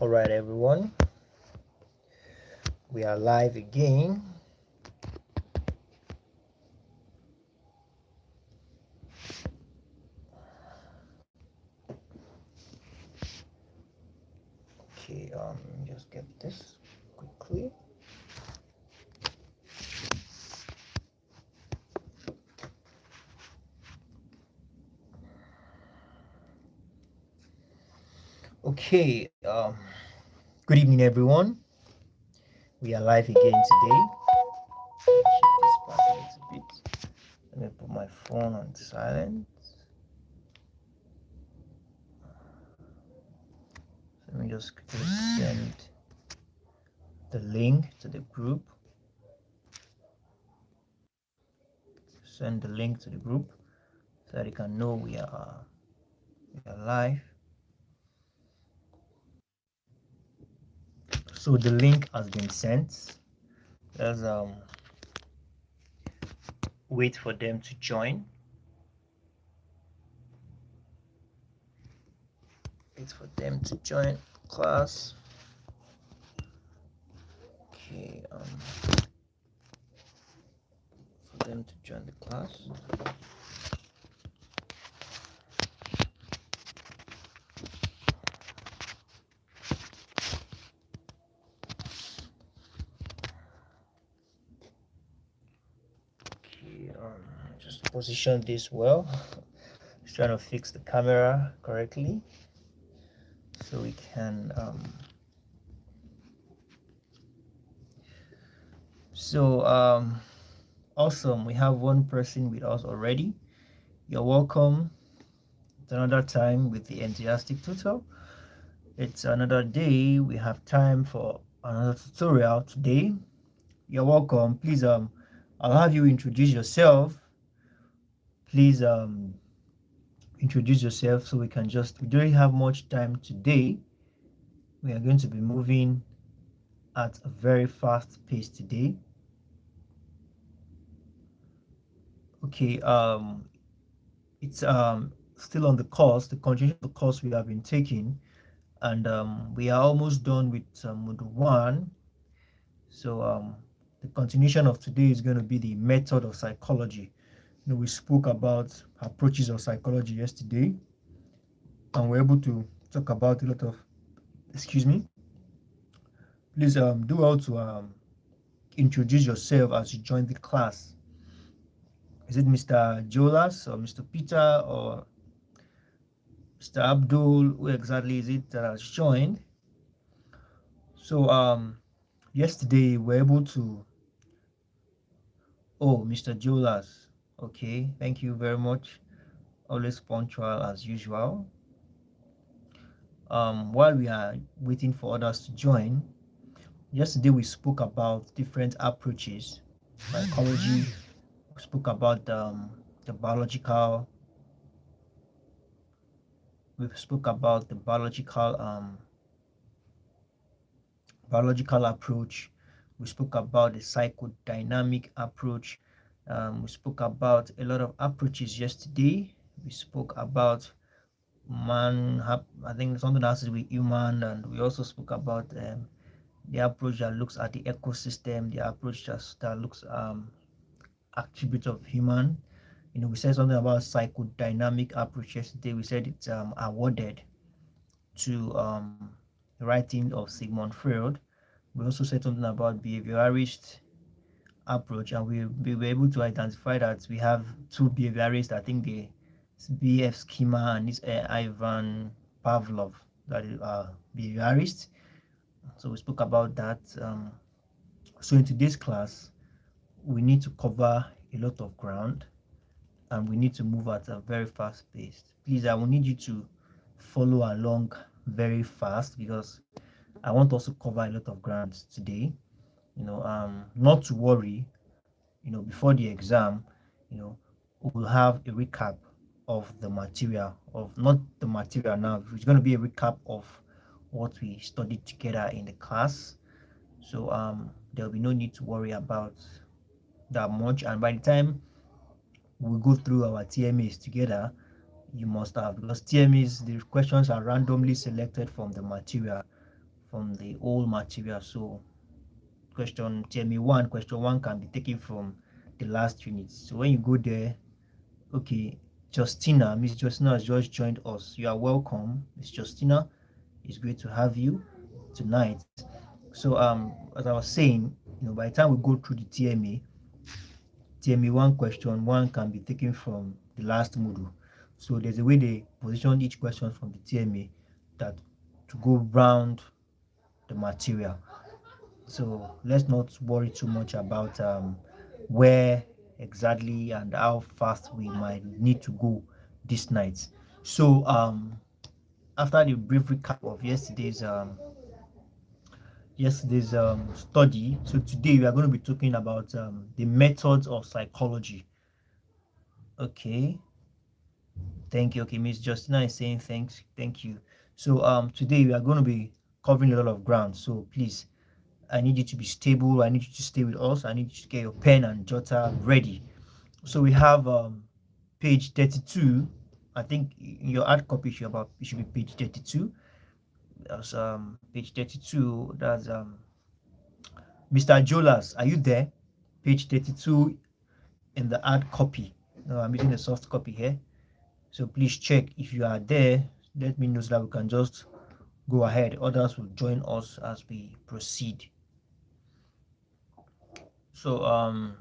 All right, everyone, we are live again. Okay, just get this quickly. Okay, good evening, everyone. We are live again today. Shift this back a little bit. Let me put my phone on silent. Let me just quickly send the link to the group. Send the link to the group so that you can know we are live. So the link has been sent. Let's wait for them to join. Wait for them to join class. Okay, for them to join the class. Okay, just position this well. Just trying to fix the camera correctly so we can awesome, we have one person with us already. You're welcome. It's another time with the enthusiastic tutor. It's another day. We have time for another tutorial today. You're welcome. Please I'll have you introduce yourself. Please introduce yourself so we don't have much time today. We are going to be moving at a very fast pace today. Okay, it's still on the course, the continuation of the course we have been taking, and we are almost done with module 1. So the continuation of today is going to be the method of psychology. We spoke about approaches of psychology yesterday, and we're able to talk about a lot of, excuse me, please do well to introduce yourself as you join the class. Is it Mr. Jolas or Mr. Peter or Mr. Abdul? Who exactly is it that has joined? So yesterday we're able to, oh, Mr. Jolas. Okay, thank you very much. Always punctual as usual. While we are waiting for others to join, yesterday we spoke about different approaches. Psychology, we spoke about the biological, we spoke about the biological approach. We spoke about the psychodynamic approach. We spoke about a lot of approaches yesterday. We spoke about man, I think something that has to do with human, and we also spoke about the approach that looks at the ecosystem, the approach that looks attributes of human. We said something about psychodynamic approach yesterday. We said it's awarded to the writing of Sigmund Freud. We also said something about behaviorist approach, and we were able to identify that we have two behaviorists. I think the BF Schema and this Ivan Pavlov, that is behaviorist. So we spoke about that. So in today's class, we need to cover a lot of ground, and we need to move at a very fast pace. Please, I will need you to follow along very fast because I want us to cover a lot of ground today. Not to worry. Before the exam, we'll have a recap of the material, of not the material now. It's going to be a recap of what we studied together in the class. So there'll be no need to worry about that much. And by the time we go through our TMAs together, you must have, because TMAs, the questions are randomly selected from the material. from the old material. So question TME1, question 1 can be taken from the last unit. So when you go there, okay, Justina, Miss Justina has just joined us. You are welcome, Miss Justina. It's great to have you tonight. So as I was saying, by the time we go through the TME1 question 1 can be taken from the last module. So there's a way they position each question from the TME that to go round the material. So let's not worry too much about where exactly and how fast we might need to go this night. So after the brief recap of yesterday's study, so today we are going to be talking about the methods of psychology. Okay, thank you. Okay, Miss Justina is saying thank you. So today we are going to be covering a lot of ground, so please, I need you to be stable. I need you to stay with us. I need you to get your pen and jotter ready. So we have page 32. I think in your hard copy it should be page 32. That's page 32. That's Mr. Jolas. Are you there? Page 32 in the hard copy. No, I'm using the soft copy here. So please check if you are there. Let me know so that we can just go ahead. Others will join us as we proceed. So are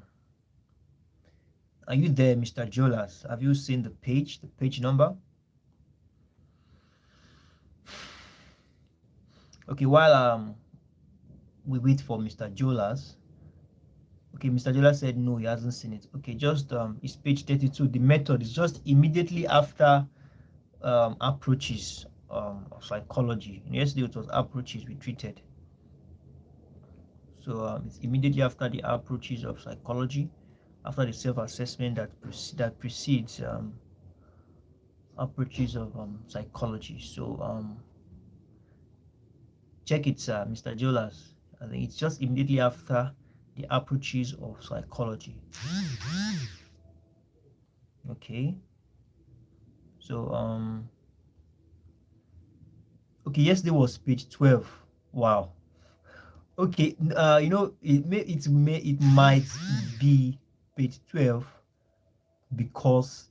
you there, Mr. Jolas? Have you seen the page number? Okay, while we wait for Mr. Jolas. Okay, Mr. Jolas said no, he hasn't seen it. Okay, just it's page 32. The method is just immediately after approaches of psychology. Yesterday it was approaches we treated. So it's immediately after the approaches of psychology, after the self-assessment that precedes approaches of psychology. So check it, Mr. Jolas. I think it's just immediately after the approaches of psychology. Okay. So okay, yesterday was page 12. Wow. Okay, it might be page 12 because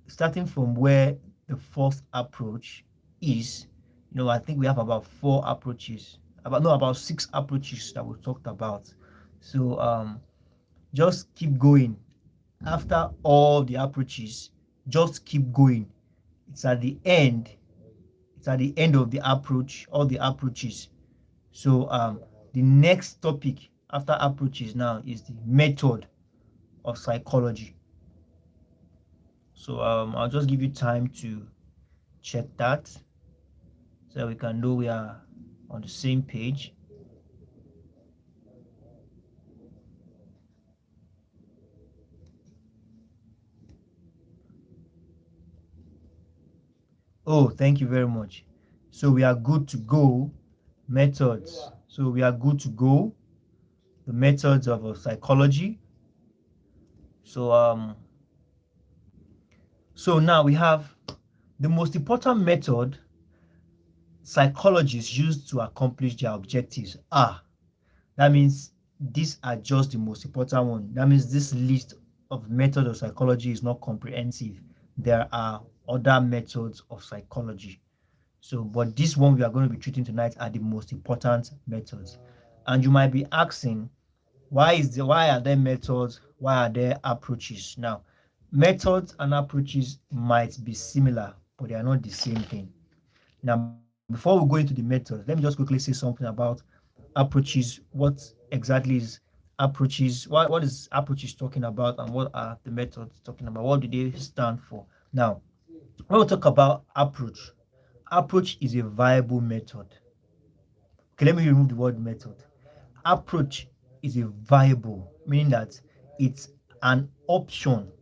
starting from where the first approach is, I think we have about about 6 approaches that we talked about. So just keep going. After all the approaches, just keep going. It's at the end of the approach, all the approaches. So the next topic after approaches now is the method of psychology. So I'll just give you time to check that so we can know we are on the same page. Oh, thank you very much. So we are good to go. Methods. So we are good to go. The methods of psychology. So so now we have the most important method psychologists use to accomplish their objectives. That means these are just the most important one. That means this list of methods of psychology is not comprehensive. There are other methods of psychology. So, but this one we are going to be treating tonight are the most important methods. And you might be asking, why are there methods? Why are there approaches? Now, methods and approaches might be similar, but they are not the same thing. Now, before we go into the methods, let me just quickly say something about approaches. What exactly is approaches? What is approaches talking about, and what are the methods talking about? What do they stand for? Now, when we talk about approach is a viable method. Okay, let me remove the word method. Approach is a viable, meaning that it's an option,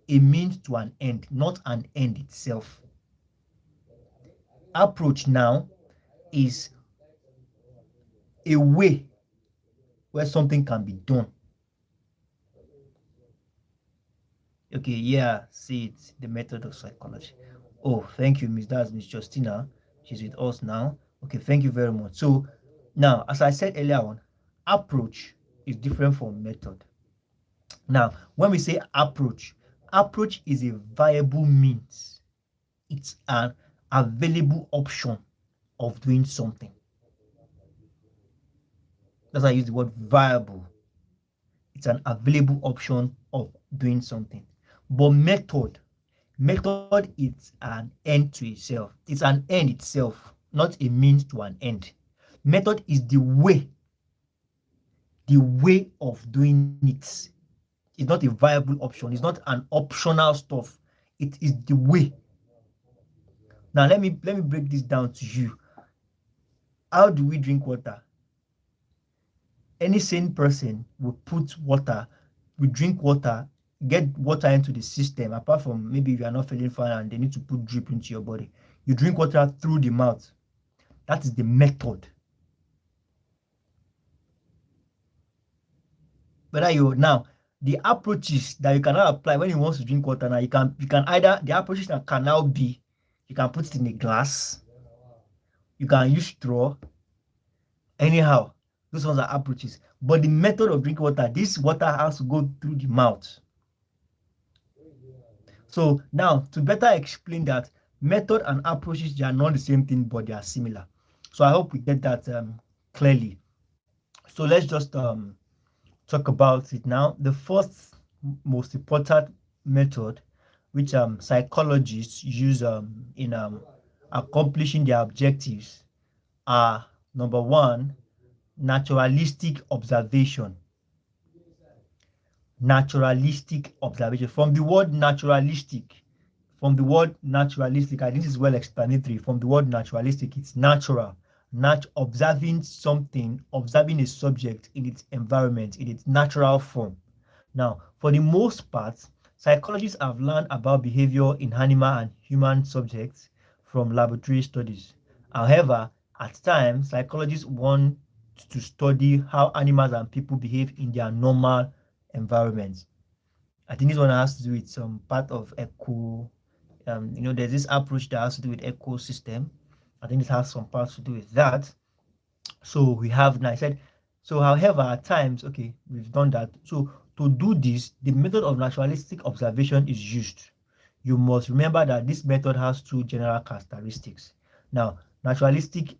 a means to an end, not an end itself. Approach now is a way where something can be done. Okay, yeah, see it, the method of psychology. Oh, thank you, Miss. That's Miss Justina. She's with us now. Okay, thank you very much. So now, as I said earlier on, approach is different from method. Now, when we say approach, approach is a viable means. It's an available option of doing something. That's why I use the word viable. It's an available option of doing something. But method is an end to itself. It's an end itself, not a means to an end. Method is the way of doing it. It's not a viable option. It's not an optional stuff. It is the way. Now let me break this down to you. How do we drink water? Any sane person will put water, will drink water, get water into the system, apart from maybe you are not feeling fine and they need to put drip into your body. You drink water through the mouth. That is the method. Whether you now the approaches that you cannot apply when you want to drink water now, you can either the approaches that can now be you can put it in a glass, you can use straw, anyhow. Those ones are approaches. But the method of drinking water, this water has to go through the mouth. So now, to better explain that, method and approaches, they are not the same thing, but they are similar. So I hope we get that clearly. So let's just talk about it now. The first most important method, which psychologists use in accomplishing their objectives, are number one, naturalistic observation. Naturalistic observation. From the word naturalistic, I think this is well explanatory. From the word naturalistic, it's natural. Observing something, observing a subject in its environment, in its natural form. Now, for the most part, psychologists have learned about behavior in animal and human subjects from laboratory studies. However, at times, psychologists want to study how animals and people behave in their normal environments. I think this one has to do with some part of eco. There's this approach that has to do with ecosystem. I think this has some parts to do with that. So we have, and I said, so however, at times, okay, we've done that. So to do this, the method of naturalistic observation is used. You must remember that this method has two general characteristics. Now, naturalistic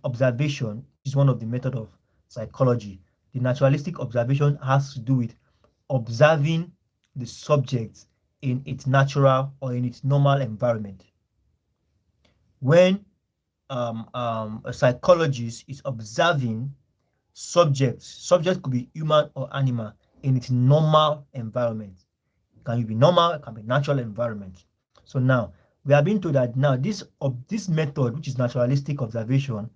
observation is one of the method of psychology. The naturalistic observation has to do with observing the subject in its natural or in its normal environment. When a psychologist is observing subjects could be human or animal in its normal environment. It can be normal, it can be natural environment. So now we have been told that now this method, which is naturalistic observation,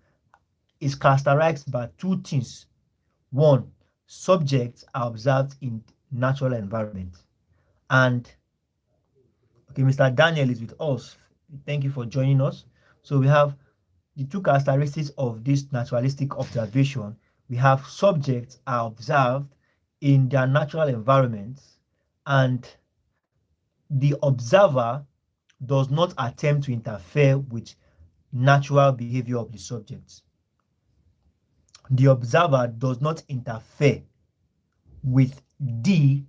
is characterized by two things. One, subjects are observed in natural environment. And okay, Mr. Daniel is with us. Thank you for joining us. So we have the two characteristics of this naturalistic observation. We have subjects are observed in their natural environments, and the observer does not attempt to interfere with natural behavior of the subjects. The observer does not interfere with the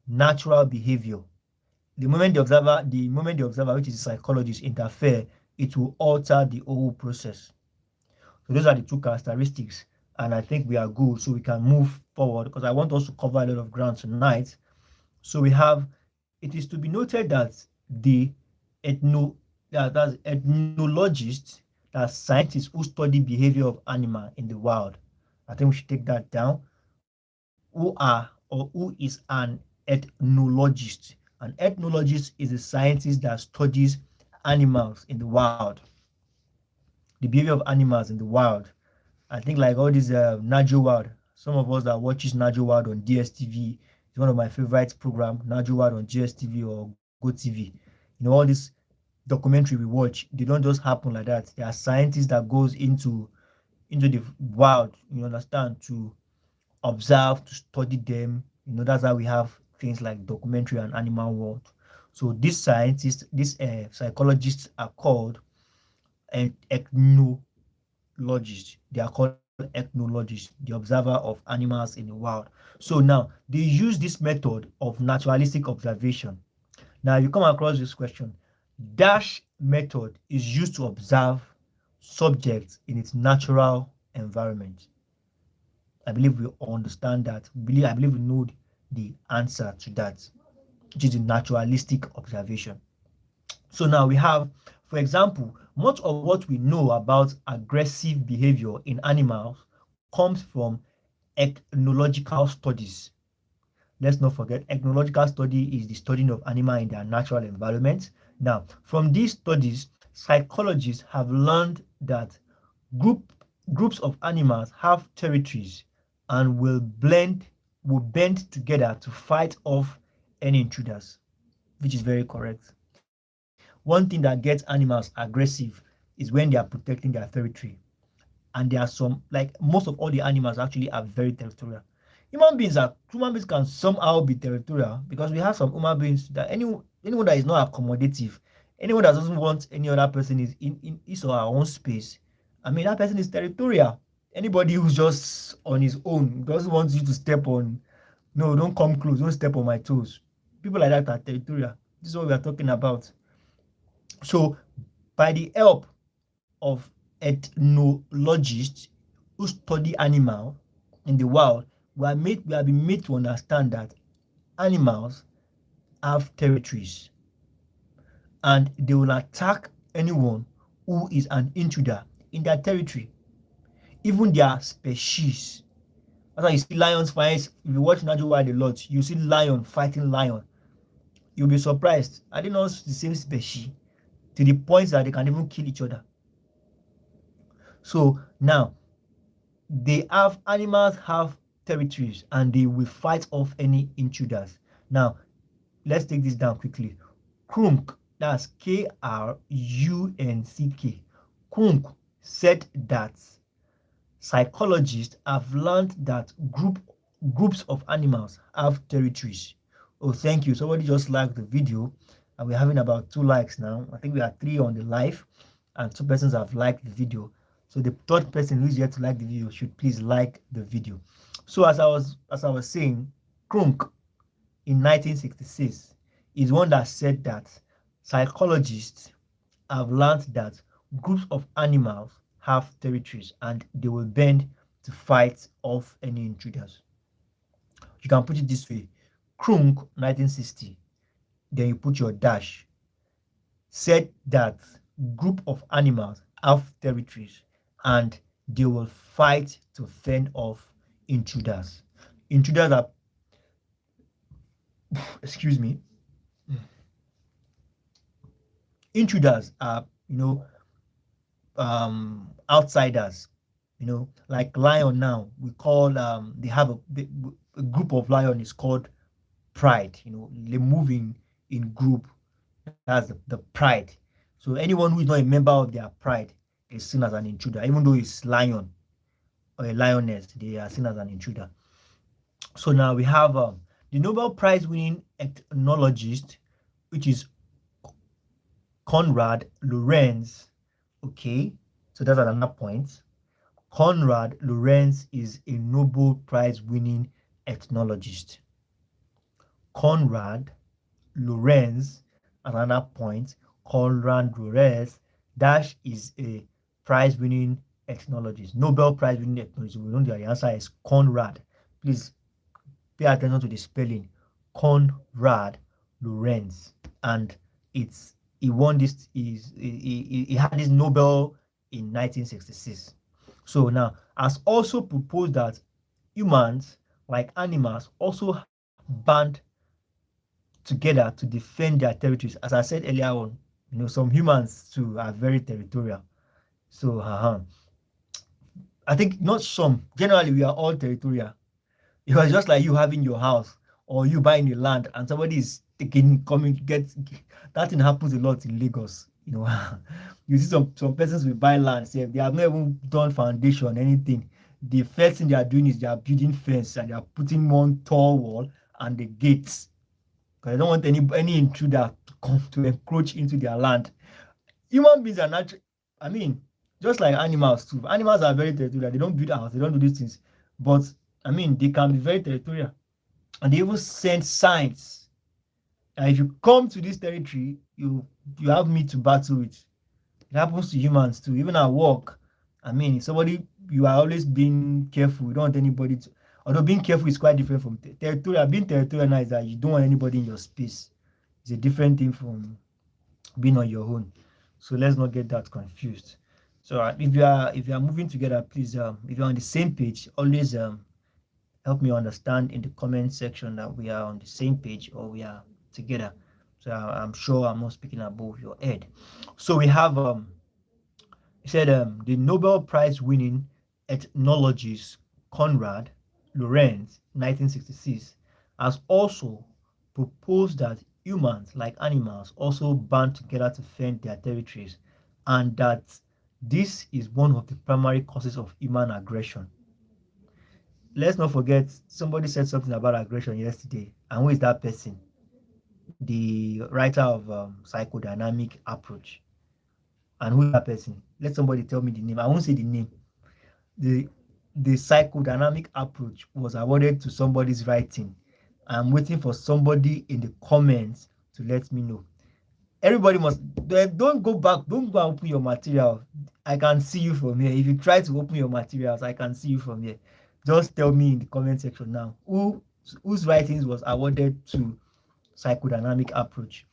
natural behavior. The moment the observer, which is a psychologist, interfere, it will alter the whole process. So those are the two characteristics, and I think we are good, so we can move forward because I want us to cover a lot of ground tonight. So we have, it is to be noted that the ethnologists, that scientists who study behavior of animal in the wild, I think we should take that down, who is an ethnologist. An ethnologist is a scientist that studies animals in the wild, the behavior of animals in the wild. I think like all these Najo Wild, some of us that watches Najo Wild on DSTV, it's one of my favorite programs, Najo Wild on GSTV or GoTV. All this documentary we watch, they don't just happen like that. There are scientists that goes into the wild, you understand, to observe, to study them. That's how we have things like documentary and animal world. So these scientists, these psychologists are called and ethnologists. They are called ethnologists, the observer of animals in the wild. So now they use this method of naturalistic observation. Now you come across this question. Dash method is used to observe subjects in its natural environment. I believe we understand that. I believe we know the answer to that, which is the naturalistic observation. So now we have, for example, much of what we know about aggressive behavior in animals comes from ethnological studies. Let's not forget, ethnological study is the studying of animals in their natural environment. Now, from these studies, psychologists have learned that groups of animals have territories and will band together to fight off any intruders, which is very correct. One thing that gets animals aggressive is when they are protecting their territory. And there are some, like most of all the animals actually are very territorial. Human beings can somehow be territorial because we have some human beings that anyone that is not accommodative, anyone that doesn't want any other person is in his or her own space. I mean, that person is territorial. Anybody who's just on his own doesn't want you to step on. No, don't come close. Don't step on my toes. People like that are territorial. This is what we are talking about. So, by the help of ethnologists who study animals in the wild, we have been made to understand that animals have territories and they will attack anyone who is an intruder in their territory, even their species. That's why you see lions fight. If you watch Natural Wild a lot, you see lion fighting lion. You'll be surprised. Are they not the same species? To the point that they can even kill each other. So now animals have territories and they will fight off any intruders. Now let's take this down quickly. Krunk, that's Krunck. Krunk said that psychologists have learned that groups of animals have territories. Oh, thank you. Somebody just liked the video and we're having about 2 likes now. I think we are 3 on the live and 2 persons have liked the video. So the third person who's yet to like the video should please like the video. So as I was saying, Krunk in 1966 is one that said that psychologists have learned that groups of animals have territories and they will bend to fight off any intruders. You can put it this way. Krunk 1960, then you put your dash, said that group of animals have territories and they will fight to fend off intruders. Intruders are, excuse me, intruders are, outsiders. Like lion now, we call they have a group of lion is called pride. They move in group. That's the pride. So anyone who is not a member of their pride is seen as an intruder, even though it's lion or a lioness, they are seen as an intruder. So now we have the Nobel Prize winning ethnologist, which is Konrad Lorenz. Okay, so that's another point. Konrad Lorenz is a Nobel Prize winning ethnologist. Konrad Lorenz, another point. Konrad Lorenz dash is a prize winning ethnologist, Nobel Prize winning ethnologist. We know the answer is Konrad. Please pay attention to the spelling. Konrad Lorenz, and he won this. He had this Nobel in 1966. So now, has also proposed that humans, like animals, also band together to defend their territories. As I said earlier on, some humans too are very territorial. So I think not some. Generally, we are all territorial. It was just like you having your house or you buying a land and somebody is that thing happens a lot in Lagos. You see some persons will buy land, say they have not even done foundation, anything. The first thing they are doing is they are building fence and they are putting one tall wall and the gates. Because they don't want any intruder to come to encroach into their land. Human beings are natural. I mean, just like animals too. Animals are very territorial. They don't build house. They don't do these things. But I mean, they can be very territorial, and they even send signs. And if you come to this territory, you have me to battle with. It happens to humans too. Even at work, I mean, if somebody, you are always being careful. You don't want anybody to. Although being careful is quite different from territorial. Being territorial now is that you don't want anybody in your space. It's a different thing from being on your own. So let's not get that confused. So if you are moving together, please, if you're on the same page, always help me understand in the comment section that we are on the same page or we are together. So I'm sure I'm not speaking above your head. So we have he said the Nobel Prize winning ethnologist Konrad Lorenz 1966 has also proposed that humans, like animals, also band together to defend their territories, and that this is one of the primary causes of human aggression. Let's not forget, somebody said something about aggression yesterday, and who is that person? The writer of psychodynamic approach. And who is that person? Let somebody tell me the name. I won't say the name. The psychodynamic approach was awarded to somebody's writing. I'm waiting for somebody in the comments to let me know. Everybody must, don't go back, don't go and open your material. I can see you from here. If you try to open your materials, I can see you from here. Just tell me in the comment section now whose writings was awarded to psychodynamic approach.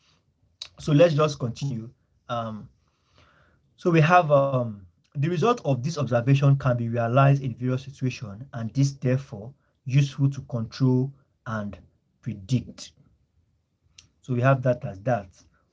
So let's just continue. So we have the result of this observation can be realized in various situations, and this therefore useful to control and predict. So we have that as that.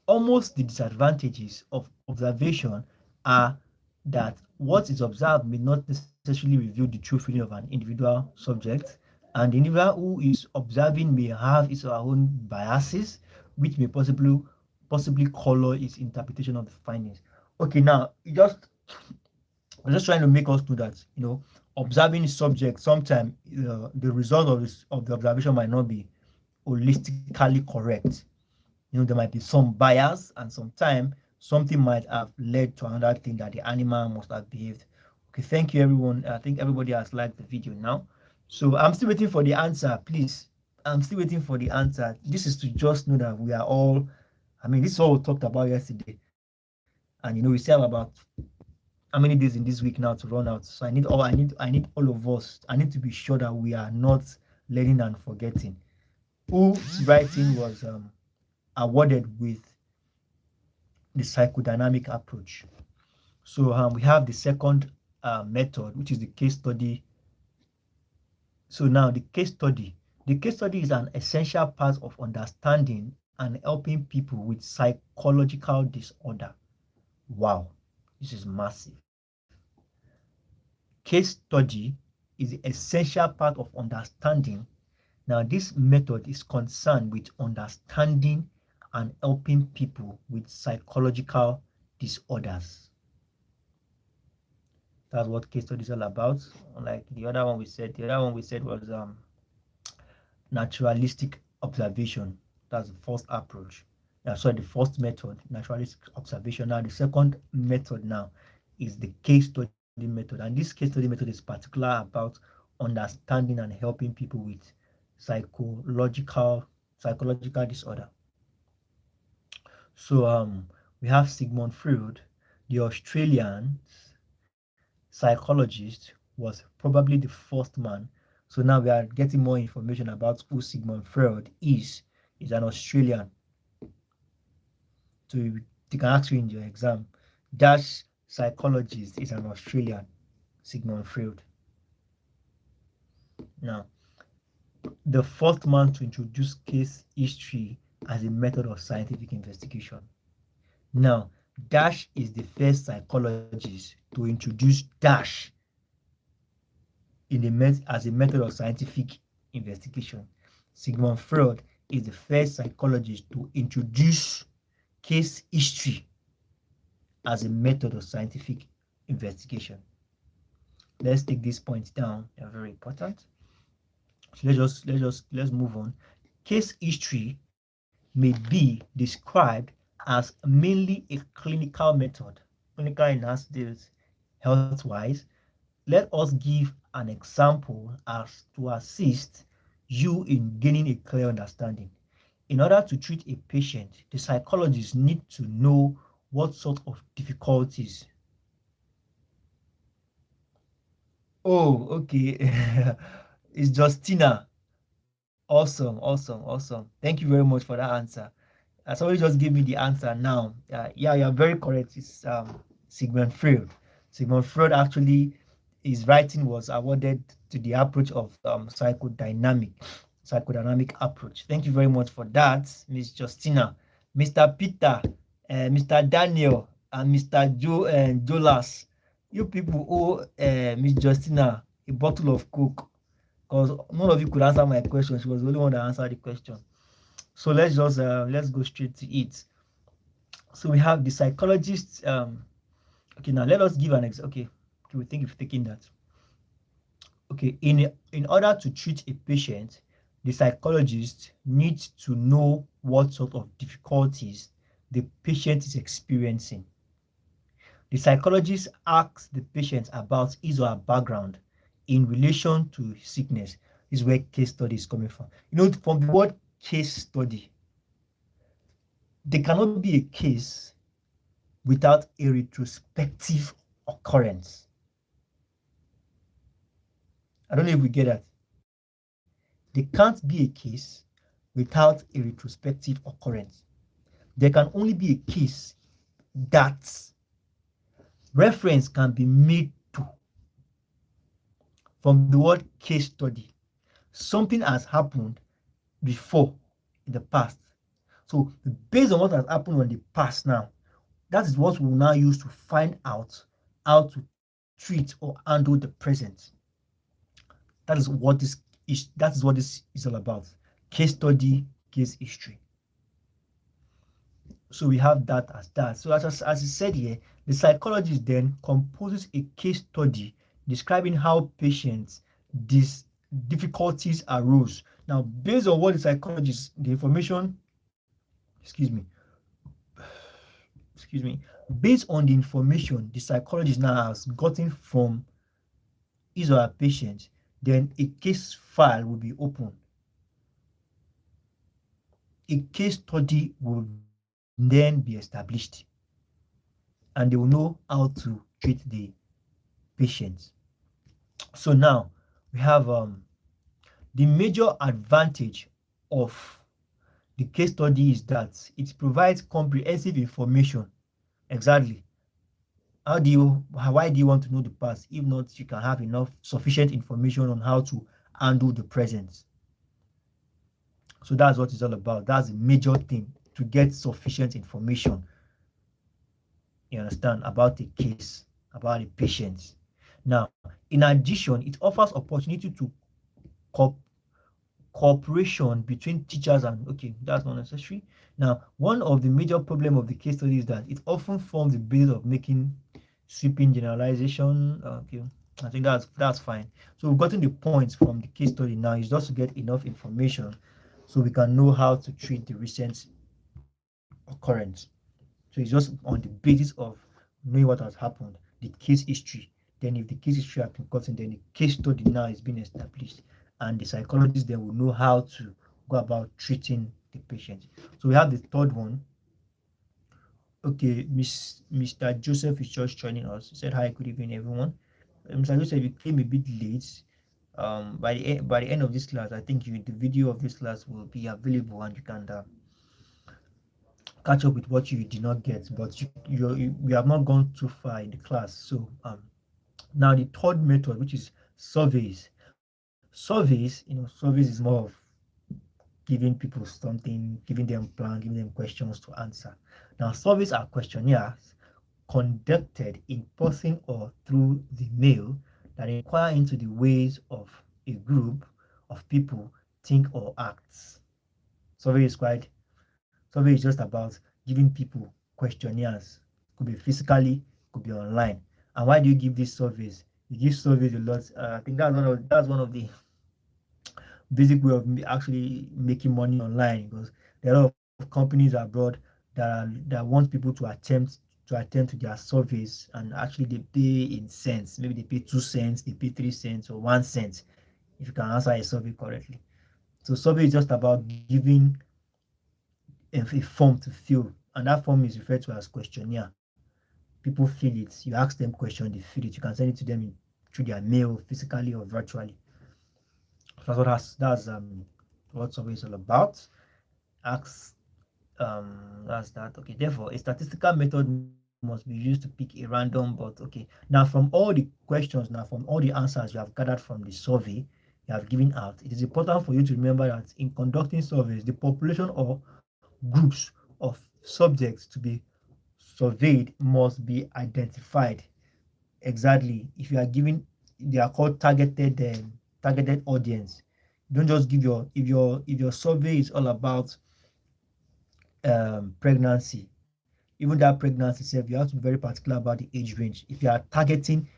Almost the disadvantages of observation are that what is observed may not necessarily reveal the true feeling of an individual subject, and the individual who is observing may have his or her own biases, which may possibly color his interpretation of the findings. Okay, now I'm just trying to make us know that observing subject sometimes the result of the observation might not be holistically correct. There might be some bias, and sometimes something might have led to another thing that the animal must have behaved. Okay, thank you everyone. I think everybody has liked the video now. So I'm still waiting for the answer, please. I'm still waiting for the answer. This is to just know that we are all, this is all we talked about yesterday. And we still have about how many days in this week now to run out. So I need all of us. I need to be sure that we are not learning and forgetting. Whose writing was awarded with the psychodynamic approach. So we have the second method, which is the case study. So now the case study is an essential part of understanding and helping people with psychological disorder. Wow, this is massive. Case study is the essential part of understanding. Now, this method is concerned with understanding and helping people with psychological disorders. That's what case study is all about. Like the other one we said was naturalistic observation. That's the first approach. The first method, naturalistic observation. Now, the second method now is the case study method, and this case study method is particular about understanding and helping people with psychological disorder. So we have Sigmund Freud, the Australian psychologist, was probably the first man. So now we are getting more information about who Sigmund Freud is. He's an Australian. So they can ask you in your exam, dash psychologist is an Australian, Sigmund Freud. Now, the first man to introduce case history as a method of scientific investigation. Now, Dash is the first psychologist to introduce Dash as a method of scientific investigation. Sigmund Freud is the first psychologist to introduce case history as a method of scientific investigation. Let's take these points down. They're very important. So let's move on. Case history may be described as mainly a clinical method. clinical enhanced health-wise, let us give an example as to assist you in gaining a clear understanding. In order to treat a patient, the psychologist need to know what sort of difficulties. Oh, okay. It's Justina. Awesome. Thank you very much for that answer. Somebody just gave me the answer now. Yeah, you're very correct. It's Sigmund Freud. Sigmund Freud actually, his writing was awarded to the approach of psychodynamic approach. Thank you very much for that, Miss Justina, Mr. Peter, Mr. Daniel, and Mr. Jolas. You people owe Miss Justina a bottle of Coke because none of you could answer my question. She was the only one that answered the question. So let's go straight to it. So we have the psychologist. Okay, now let us give an example. Okay, we think you've taken that. Okay, in order to treat a patient, the psychologist needs to know what sort of difficulties the patient is experiencing. The psychologist asks the patient about his or her background in relation to sickness. This is where case study is coming from. From the word case study, there cannot be a case without a retrospective occurrence. I don't know if we get that. There can't be a case without a retrospective occurrence. There can only be a case that reference can be made to. From the word case study, something has happened before in the past. So based on what has happened in the past now, that is what we will now use to find out how to treat or handle the present. That is what this is all about. Case study, case history. So we have that as that. So as I said here, the psychologist then composes a case study describing how patients these difficulties arose. Now, based on what the information, based on the information the psychologist now has gotten from his or her patient, then a case file will be opened. A case study will then be established, and they will know how to treat the patient. So now we have the major advantage of the case study is that it provides comprehensive information. Exactly. Why do you want to know the past? If not, you can have sufficient information on how to handle the present. So that's what it's all about. That's the major thing, to get sufficient information. You understand, about the case, about the patient. Now, in addition, it offers opportunity to cooperation between teachers and that's not necessary. Now, one of the major problem of the case study is that it often forms the basis of making sweeping generalization. I think that's fine. So we've gotten the points from the case study. Now is just to get enough information so we can know how to treat the recent occurrence. So it's just on the basis of knowing what has happened, the case history. Then if the case history has been gotten, then the case study now is being established, and the psychologist then will know how to go about treating the patient. So we have the third one. Okay, Mr. Joseph is just joining us. He said, "Hi, good evening, everyone." Mr. Joseph, you came a bit late. By the end of this class, I think the video of this class will be available, and you can catch up with what you did not get. But we have not gone too far in the class. So now the third method, which is surveys. Surveys is more of giving people something, giving them plan, giving them questions to answer. Now, surveys are questionnaires conducted in person or through the mail that inquire into the ways of a group of people think or acts. Survey is just about giving people questionnaires. Could be physically, could be online. And why do you give these surveys? You give surveys a lot. I think that's one of the basic way of actually making money online, because there are a lot of companies abroad that want people to attempt to attend to their surveys, and actually they pay in cents. Maybe they pay 2 cents, they pay 3 cents, or 1 cent if you can answer a survey correctly. So survey is just about giving a form to fill, and that form is referred to as questionnaire. People fill it. You ask them question, they fill it. You can send it to them through their mail, physically or virtually. So that's what survey is all about. Ask that's that. Okay, therefore a statistical method must be used to pick a random, but okay, now from all the questions, now from all the answers you have gathered from the survey you have given out, it is important for you to remember that in conducting surveys, the population or groups of subjects to be surveyed must be identified. Exactly, if you are giving, they are called targeted audience. Don't just give your, if your survey is all about pregnancy, even that pregnancy itself, you have to be very particular about the age range. If you are targeting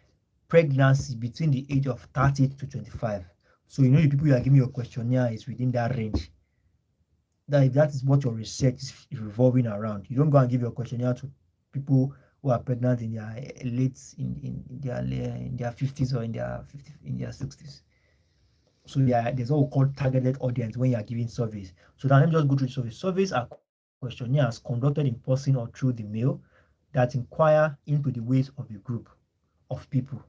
pregnancy between the age of 30 to 25, so you know the people you are giving your questionnaire is within that range. That if that is what your research is revolving around, you don't go and give your questionnaire to people who are pregnant in their late in their 50s or in their 50 in their 60s. So there's what we call targeted audience when you are giving surveys. So now let me just go through the surveys. Surveys are questionnaires conducted in person or through the mail that inquire into the ways of a group of people.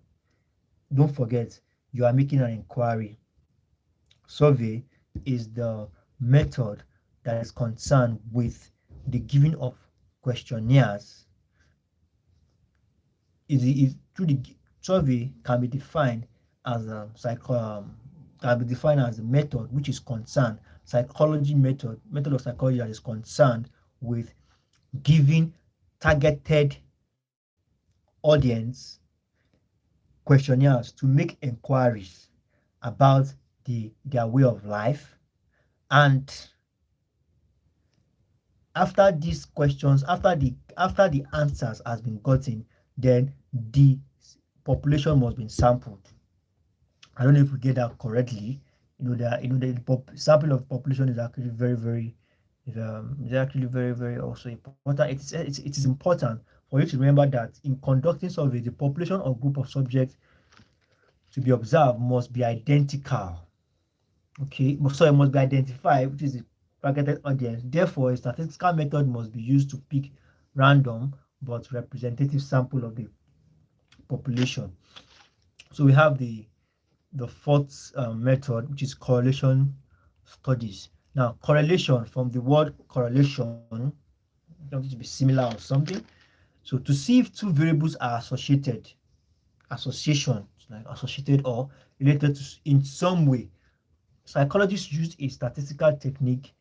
Don't forget, you are making an inquiry. Survey is the method that is concerned with the giving of questionnaires. Is through the survey can be defined as a can be defined as a method which is concerned, method of psychology that is concerned with giving targeted audience questionnaires to make inquiries about their way of life. And after these questions, after the answers has been gotten, then the population must be sampled. I don't know if we get that correctly. The sampling of population is actually very also important. It is important for you to remember that in conducting surveys, the population or group of subjects to be observed must be identical. Okay, so it must be identified, which is the targeted audience. Therefore, a statistical method must be used to pick random but representative sample of the population. So we have the fourth method, which is correlation studies. Now, correlation, from the word correlation, it to be similar or something. So to see if two variables are association, like associated or related to in some way, psychologists use a statistical technique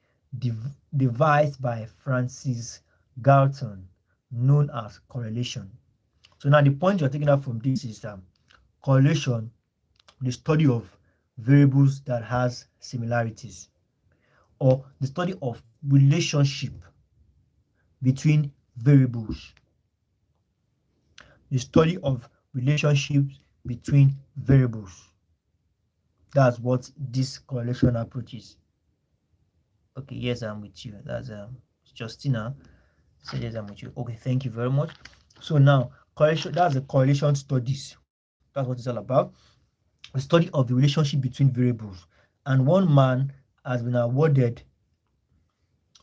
devised by Francis Galton, known as correlation. So now the point you're taking out from this is correlation, the study of variables that has similarities, or the study of relationship between variables. The study of relationships between variables. That's what this correlation approach is. Okay, yes, I'm with you. That's Justina. So yes, I'm with you. Okay, thank you very much. So now correlation, that's the correlation studies. That's what it's all about. The study of the relationship between variables. And one man has been awarded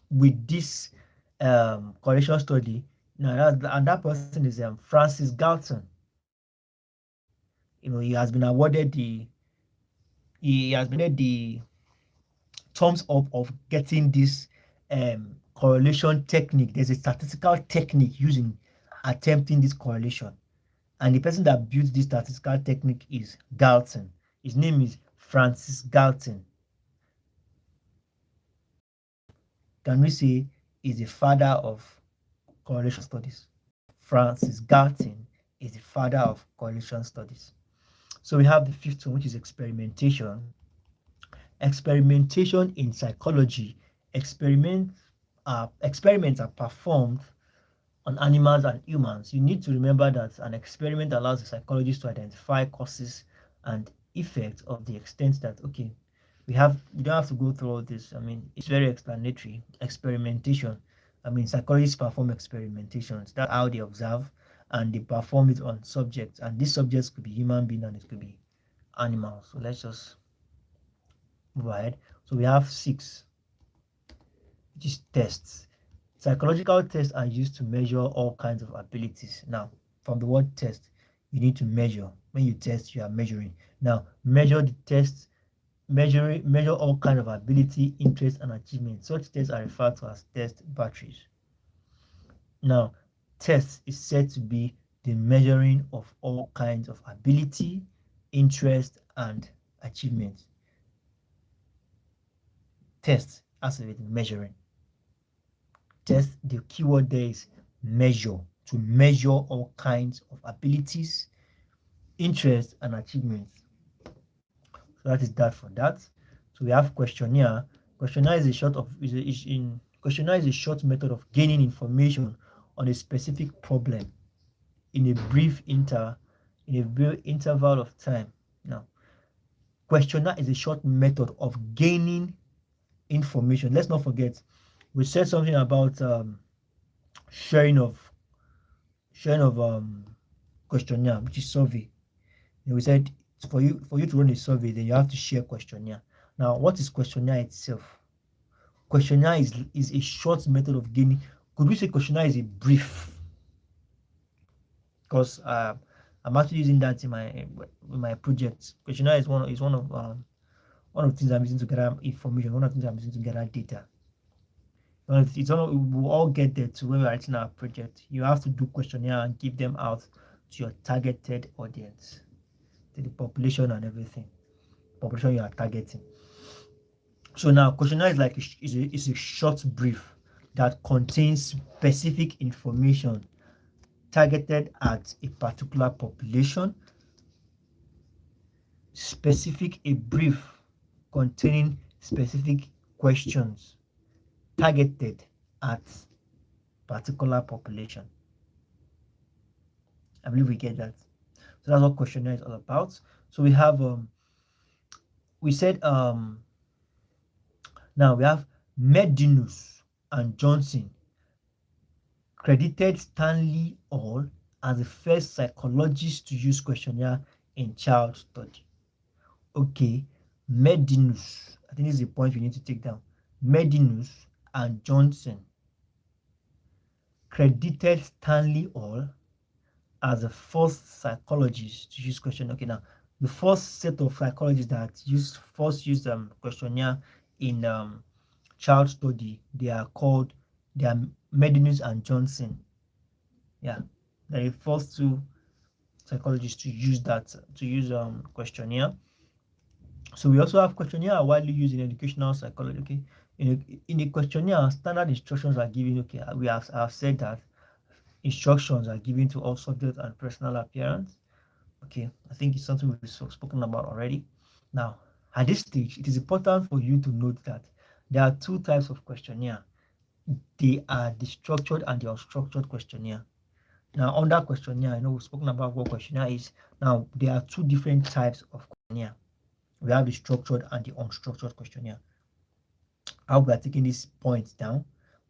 with this correlation study. Now that person is Francis Galton. He has been awarded the thumbs up of getting this correlation technique. There's a statistical technique using attempting this correlation, and the person that built this statistical technique is Galton. His name is Francis Galton. Can we say is the father of correlation studies? Francis Galton is the father of correlation studies. So we have the fifth one, which is experimentation. Experimentation in psychology. Experiments are performed on animals and humans. You need to remember that an experiment allows the psychologist to identify causes and effects of the extent that, okay, we don't have to go through all this. I mean, it's very explanatory. Experimentation. Psychologists perform experimentations. That's how they observe, and they perform it on subjects. And these subjects could be human beings and it could be animals. So let's just move ahead. So we have 6, which is tests. Psychological tests are used to measure all kinds of abilities. Now, from the word test, you need to measure. When you test, you are measuring. Now, measure the test, measure all kinds of ability, interest, and achievement. Such tests are referred to as test batteries. Now, test is said to be the measuring of all kinds of ability, interest, and achievement. Test has to be measuring. Test, the keyword there is measure, to measure all kinds of abilities, interests, and achievements. So that is that for that. So we have questionnaire. Questionnaire is a short method of gaining information on a specific problem in a brief interval of time. Now, questionnaire is a short method of gaining information. Let's not forget, we said something about sharing of questionnaire, which is survey. And we said for you to run a survey, then you have to share questionnaire. Now, what is questionnaire itself? Questionnaire is a short method of gaining. Could we say questionnaire is a brief? Because I'm actually using that in my project. Questionnaire is one of the things I'm using to gather information. One of the things I'm using to gather data. We'll all get there to when we're writing our project. You have to do questionnaire and give them out to your targeted audience, to the population and everything. Population you are targeting. So now questionnaire is a short brief that contains specific information targeted at a particular population. A brief containing specific questions targeted at particular population. I believe we get that. So that's what questionnaire is all about. So we have now we have Medinus and Johnson credited Stanley Hall as the first psychologist to use questionnaire in child study. Okay, Medinus, I think this is the point we need to take down. Medinus and Johnson credited Stanley Hall as the first psychologist to use questionnaire. Okay, now the first set of psychologists that used questionnaire in child study, they are Medinus and Johnson. Yeah, they're the first 2 psychologists to use questionnaire. So we also have questionnaire are widely used in educational psychology. Okay, in a questionnaire, standard instructions are given. Okay, I have said that instructions are given to all subject and personal appearance. Okay, I think it's something we've spoken about already. Now, at this stage, it is important for you to note that there are 2 types of questionnaire. They are the structured and the unstructured questionnaire. Now, under questionnaire, I know we've spoken about what questionnaire is. Now, there are 2 different types of questionnaire. We have the structured and the unstructured questionnaire. I hope we are taking these points down.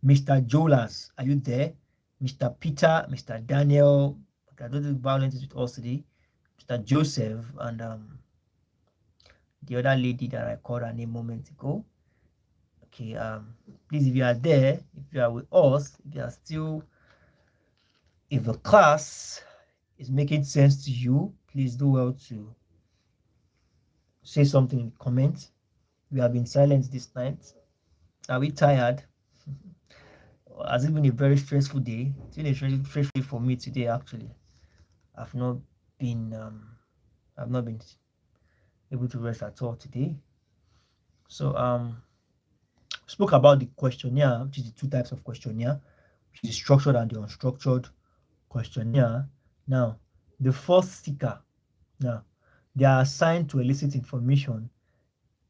Mr. Jolas, are you there? Mr. Peter, Mr. Daniel, I don't do violence with us today. Mr. Joseph, and the other lady that I called her name a moment ago. Okay, please, if you are there, if you are with us, if the class is making sense to you, please do well to say something in the comments. We have been silent this night. Are we tired? Has it been a very stressful day? It's been a stressful day for me today, actually. I've not been able to rest at all today. So spoke about the questionnaire, which is the 2 types of questionnaire, which is the structured and the unstructured questionnaire. Now, the first seeker, now they are assigned to elicit information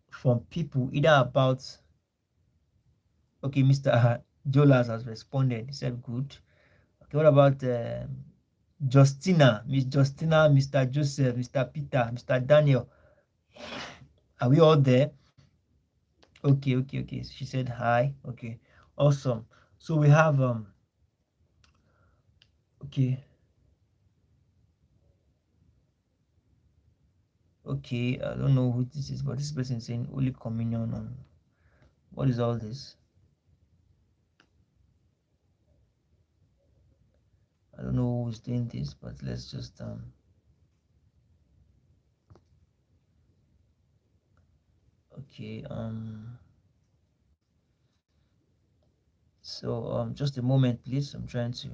from people either about, okay, Mr. Jolas has responded. He said good. Okay, what about Justina, Miss Justina, Mr. Joseph, Mr. Peter, Mr. Daniel? Are we all there? Okay. She said hi. Okay, awesome. So we have okay. Okay, I don't know who this is, but this person is saying Holy Communion. What is all this? I don't know who's doing this, but let's just okay, so just a moment, please. I'm trying to.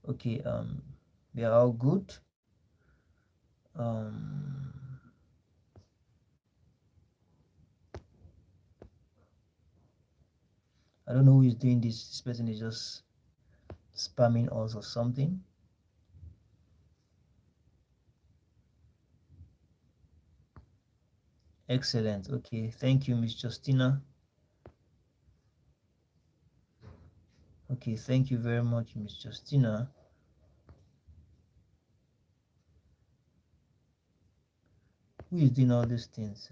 Okay, we are all good. I don't know who is doing this. This person is just spamming us or something. Excellent. Okay, thank you, Miss Justina. Okay, thank you very much, Miss Justina. Who is doing all these things?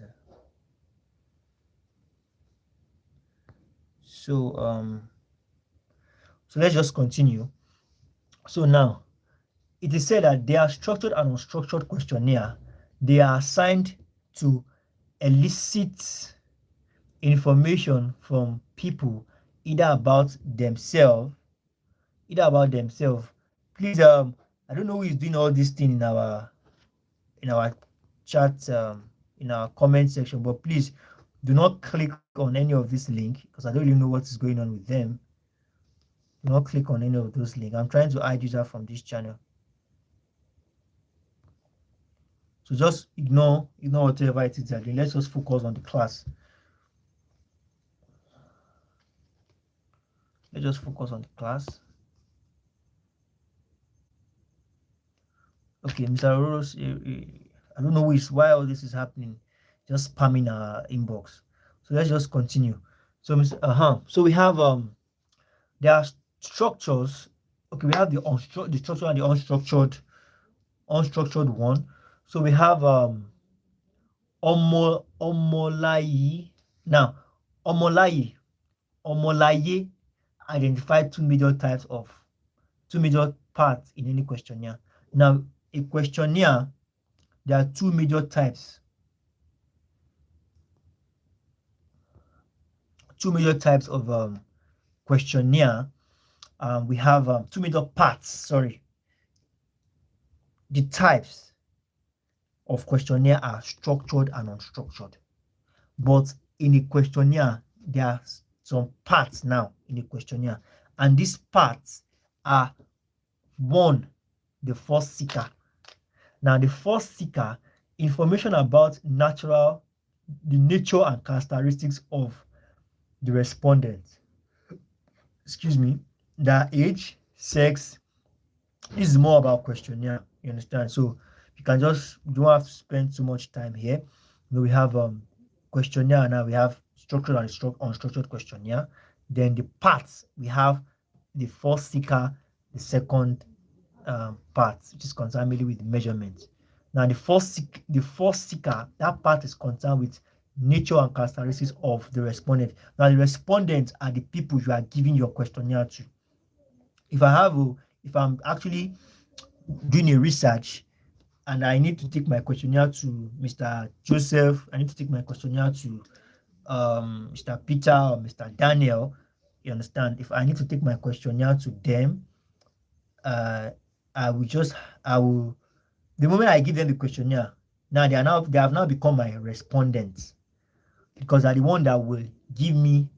So so let's just continue. So now it is said that they are structured and unstructured questionnaire. They are assigned to elicit information from people either about themselves, Please, I don't know who is doing all this thing in our chat, in our comment section, but please do not click on any of this link because I don't really know what is going on with them. Do not click on any of those links. I'm trying to hide user from this channel. So just ignore whatever it is they're doing. Let's just focus on the class. Let's just focus on the class. Okay, Mr. Rose, I don't know why all this is happening. Just spamming our inbox. So let's just continue. So so we have there are structures. Okay, we have the structured and the unstructured one. So we have Omolayi. Now, Omolayi identify two major parts in any questionnaire. Now, a questionnaire, there are two major types. Two major types of questionnaire. We have two major parts. Sorry. The types of questionnaire are structured and unstructured. But in a questionnaire, there are some parts now in a questionnaire. And these parts are one, the first seeker. Now, the first seeker, information about the nature and characteristics of the respondent. Excuse me, their age, sex. This is more about questionnaire. You understand? So you don't have to spend too much time here. We have questionnaire now. We have structured and unstructured questionnaire. Then the parts, we have the first seeker, the second part, which is concerned mainly with measurement. Now, the first seeker, that part is concerned with nature and characteristics of the respondent. Now, the respondents are the people you are giving your questionnaire to. If I'm actually doing a research and I need to take my questionnaire to Mr. Joseph, I need to take my questionnaire to Mr. Peter or Mr. Daniel, you understand? If I need to take my questionnaire to them, the moment I give them the questionnaire, now they have now become my respondents because they're the one that will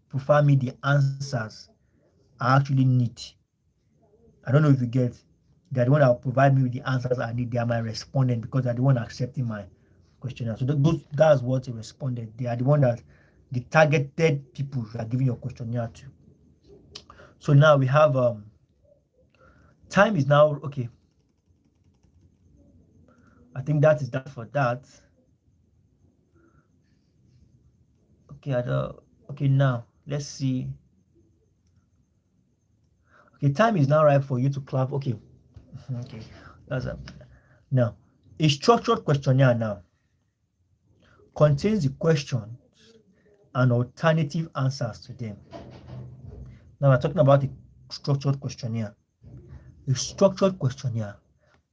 provide me the answers I actually need. I don't know if you get. They're the one that will provide me with the answers I need. They are my respondent because they're the one accepting my questionnaire. So that's what a respondent. They are the one that the targeted people you are giving your questionnaire to. So now we have time is now okay. I think that is that for that. Okay, okay, now let's see. Okay, time is now right for you to clap. Okay, okay, that's now A structured questionnaire now contains the questions and alternative answers to them. Now we're talking about a structured questionnaire. A structured questionnaire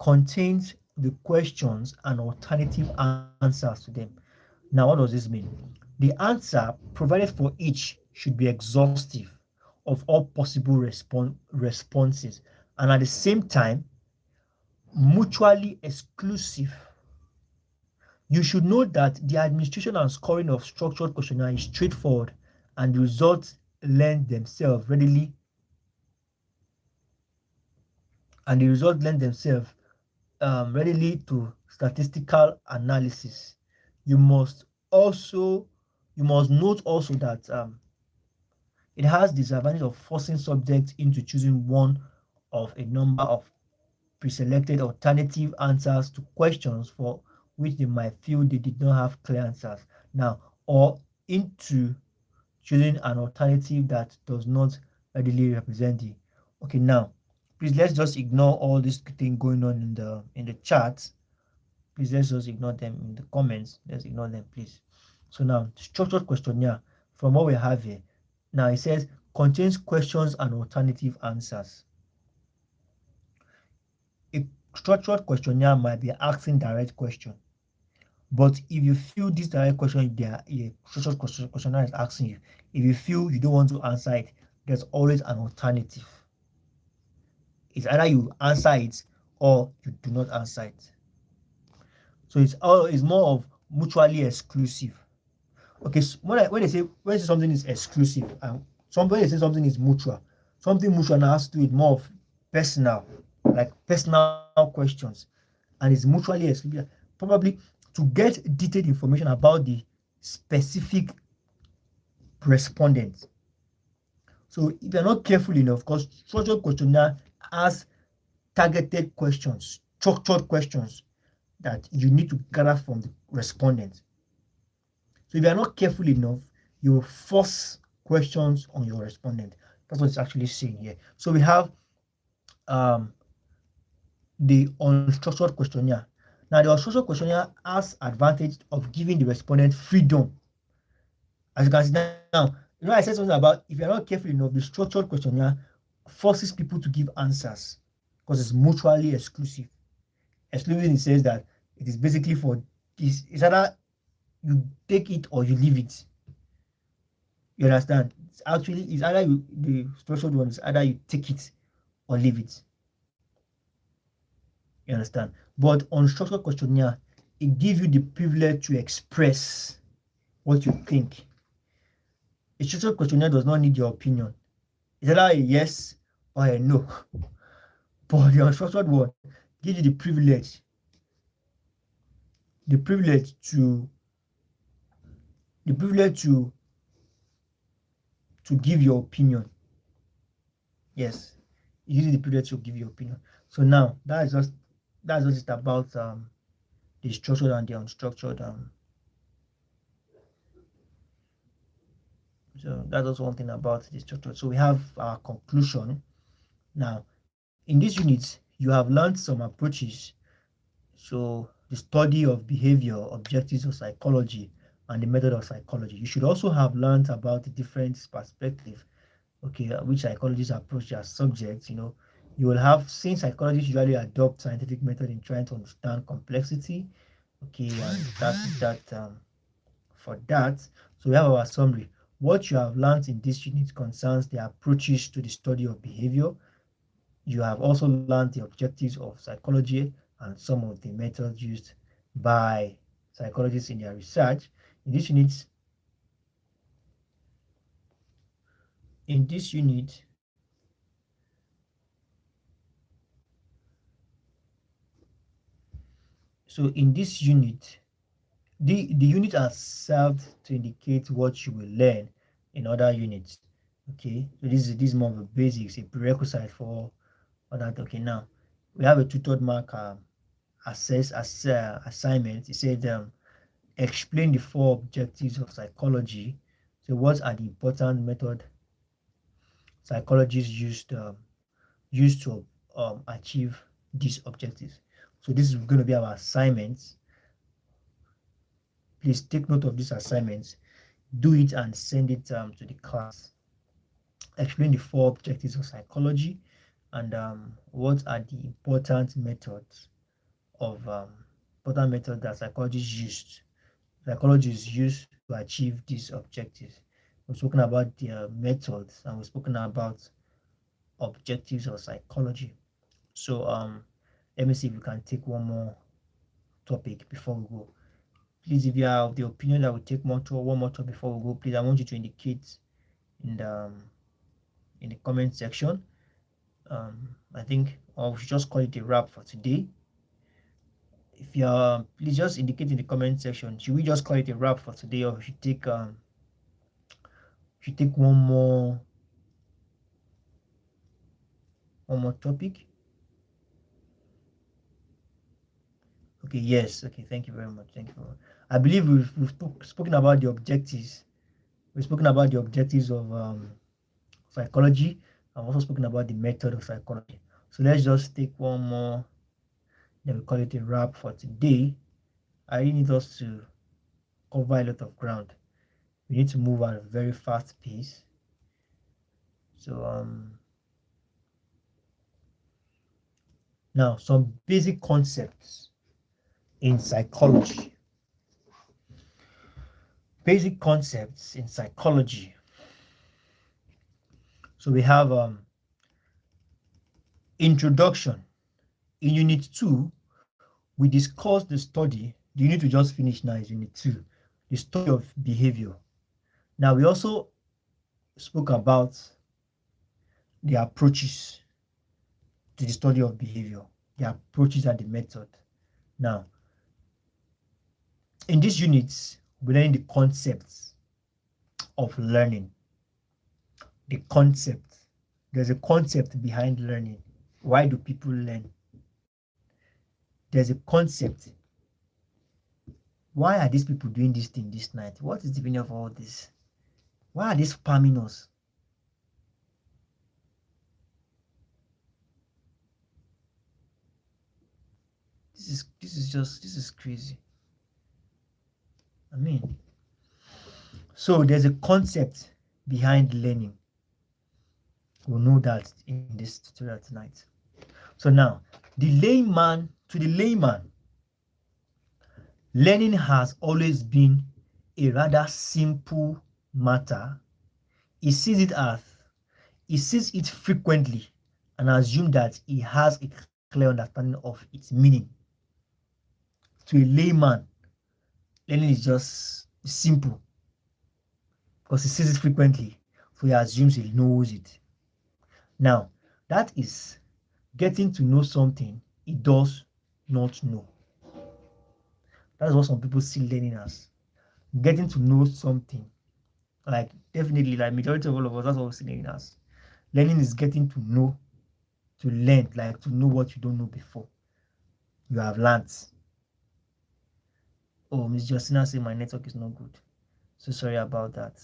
contains the questions and alternative answers to them. Now, what does this mean? The answer provided for each should be exhaustive of all possible responses and at the same time mutually exclusive. You should know that the administration and scoring of structured questionnaire is straightforward and the results lend themselves readily readily to statistical analysis. You must also you must note also that it has disadvantage of forcing subjects into choosing one of a number of pre-selected alternative answers to questions for which they might feel they did not have clear answers now, or into choosing an alternative that does not readily represent the. Okay, now please let's just ignore all this thing going on in the chat. Please let's just ignore them in the comments. Let's ignore them, please. So now structured questionnaire from what we have here. Now it says contains questions and alternative answers. A structured questionnaire might be asking direct question, but if you feel this direct question a structured questionnaire is asking you, if you feel you don't want to answer it, there's always an alternative. It's either you answer it or you do not answer it. So it's more of mutually exclusive. Okay, so when they say something is exclusive and somebody say something is mutual, something mutual now has to do with more of personal, like personal questions, and is mutually exclusive. Probably to get detailed information about the specific respondent. So if you're not careful enough, because structured questionnaire has targeted questions, structured questions that you need to gather from the respondent. So if you are not careful enough, you will force questions on your respondent. That's what it's actually saying here. So we have the unstructured questionnaire. Now the unstructured questionnaire has advantage of giving the respondent freedom. As you can see now, I said something about if you're not careful enough, the structured questionnaire forces people to give answers because it's mutually exclusive. Exclusive, it says that it is basically for it's either you take it or you leave it. You understand? It's either the structured one is either you take it or leave it. You understand? But on structured questionnaire, it gives you the privilege to express what you think. A structured questionnaire does not need your opinion. It's either a yes or a no. But the unstructured one gives you the privilege to give your opinion. Yes, you use the privilege to give your opinion. So now that's just about the structured and the unstructured. So that's also one thing about the structure. So we have our conclusion. Now, in this unit, you have learned some approaches. So the study of behavior, objectives of psychology, and the method of psychology. You should also have learned about the different perspectives, okay, which psychologists approach their subjects. You will have seen psychologists usually adopt scientific method in trying to understand complexity, okay, and that is that for that. So we have our summary. What you have learned in this unit concerns the approaches to the study of behavior. You have also learned the objectives of psychology and some of the methods used by psychologists in their research. In this unit, in this unit, so in this unit, the unit are served to indicate what you will learn in other units. Okay, so this is more of a basics, a prerequisite for other. Okay, now we have a tutored mark assignment. It said explain the 4 objectives of psychology. So what are the important method psychologists used to achieve these objectives? So this is going to be our assignment. Please take note of this assignment, do it and send it to the class. Explain the 4 objectives of psychology and what are the important methods that psychologists use to achieve these objectives. We've spoken about the methods and we've spoken about objectives of psychology. So let me see if we can take one more topic before we go. Please, if you are of the opinion that we take one more topic before we go, please, I want you to indicate in the comment section. I think we should just call it a wrap for today. If you are, please just indicate in the comment section. Should we just call it a wrap for today, or should take one more topic? Okay, yes. Okay, thank you very much. I believe we've spoken about the objectives. We've spoken about the objectives of psychology. I've also spoken about the method of psychology. So let's just take one more, then we call it a wrap for today. I really need us to cover a lot of ground. We need to move at a very fast pace. So now some basic concepts in psychology. Basic concepts in psychology. So we have introduction. In unit 2, we discussed the study. The unit we just finished now is unit 2, the study of behavior. Now we also spoke about the approaches to the study of behavior, the approaches and the method. Now, in these units, we learn the concepts of learning. The concept. There's a concept behind learning. Why do people learn? There's a concept. Why are these people doing this thing this night? What is the meaning of all this? Why are they spamming us? This is crazy. I mean, so there's a concept behind learning. We'll know that in this tutorial tonight. So now, to the layman, learning has always been a rather simple matter. He sees it frequently and assumes that he has a clear understanding of its meaning. To a layman, learning is just simple because he sees it frequently, so he assumes he knows it. Now, that is getting to know something he does not know. That's what some people see learning as. Getting to know something. Like, definitely, like majority of all of us, that's what we see learning as. Learning is getting to know, to learn, like to know what you don't know before. You have learned. Oh, Miss Justina said my network is not good. So sorry about that.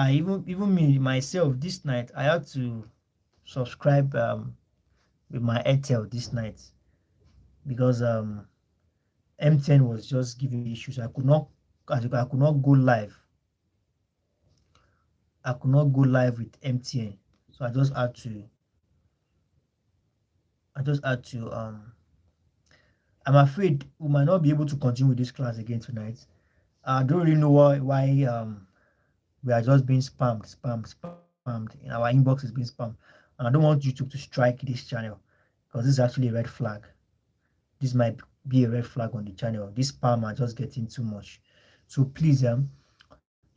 Even me myself this night, I had to subscribe with my Airtel this night because MTN was just giving me issues. I could not go live. I could not go live with MTN, so I just had to I'm afraid we might not be able to continue with this class again tonight. I don't really know why we are just being spammed. In our inbox is being spammed, and I don't want YouTube to strike this channel because this is actually a red flag. This might be a red flag on the channel. This spam are just getting too much. So please,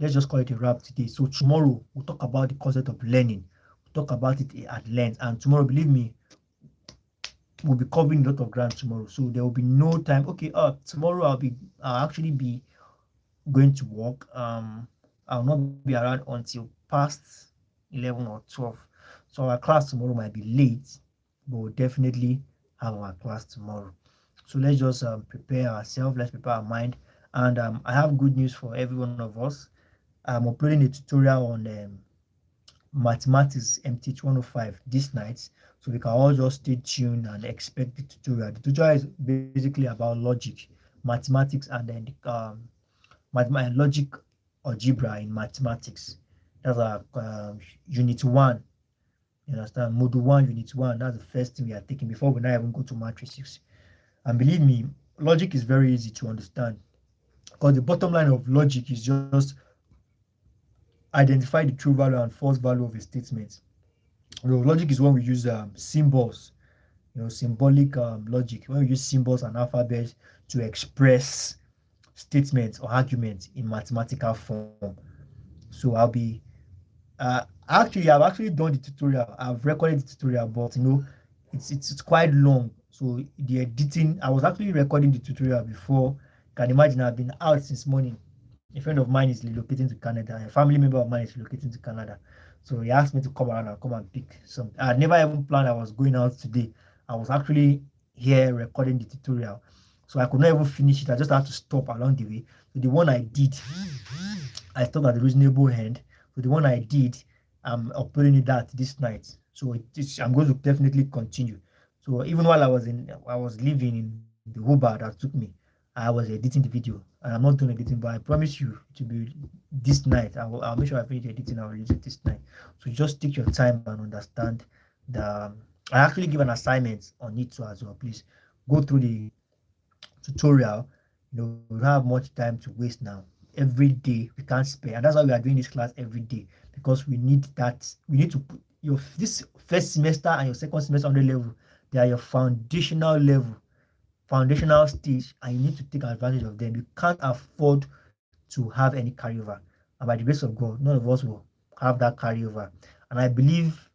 let's just call it a wrap today. So tomorrow we'll talk about the concept of learning. We'll talk about it at length, and tomorrow, believe me, we'll be covering a lot of ground tomorrow. So there will be no time. Okay, tomorrow I'll actually be going to work. I'll not be around until past 11 or 12. So our class tomorrow might be late, but we'll definitely have our class tomorrow. So let's just prepare ourselves. Let's prepare our mind. And I have good news for every one of us. I'm uploading a tutorial on mathematics MTH 105 this night. So we can all just stay tuned and expect the tutorial. The tutorial is basically about logic, mathematics, and then logic algebra in mathematics. That's our unit one. You understand? Module one, unit one. That's the first thing we are taking before we now even go to matrices. And believe me, logic is very easy to understand because the bottom line of logic is just identify the true value and false value of a statement. Logic is when we use symbols, symbolic logic, when we use symbols and alphabets to express statements or arguments in mathematical form. So I've actually done the tutorial. I've recorded the tutorial, but it's quite long. So the editing, I was actually recording the tutorial before. You can imagine I've been out since morning. A friend of mine is relocating to Canada. A family member of mine is relocating to Canada. So he asked me to come around and come and pick some. I had never even planned I was going out today. I was actually here recording the tutorial. So I could not even finish it. I just had to stop along the way. So the one I did, I stopped at the reasonable end. So the one I did, I'm uploading it that this night. So I'm going to definitely continue. So even while I was living in the Uber that took me, I was editing the video, and I'm not done editing, but I promise you to be this night. I'll make sure I finish editing. I'll release it this night. So just take your time and understand the. I actually give an assignment on it too as well. Please go through the tutorial. We don't have much time to waste now. Every day we can't spare, and that's why we are doing this class every day, because we need that. We need to put this first semester and your second semester on the level. They are your foundational stage, and you need to take advantage of them. You can't afford to have any carryover, and by the grace of God, none of us will have that carryover. And I believe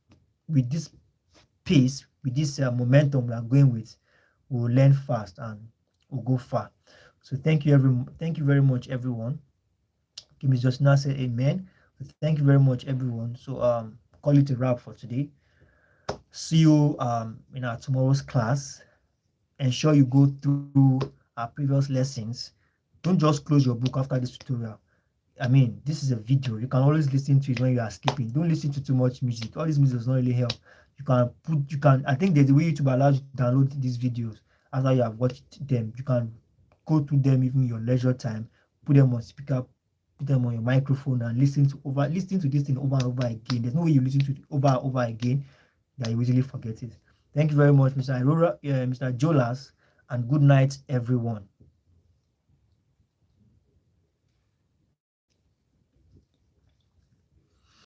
with this pace, with this momentum we are going with, we'll learn fast and we'll go far. So thank you very much, everyone. Give me just now say amen. So thank you very much, everyone. So call it a wrap for today. See you in our tomorrow's class. Ensure you go through our previous lessons. Don't just close your book after this tutorial. I mean, this is a video. You can always listen to it when you are skipping. Don't listen to too much music. All this music does not really help. I think there's a way YouTube allows you to download these videos after you have watched them. You can go through them even in your leisure time, put them on speaker, put them on your microphone, and listen to this thing over and over again. There's no way you listen to it over and over again that you easily forget it. Thank you very much, Mr. Aurora, Mr. Jolas, and good night, everyone.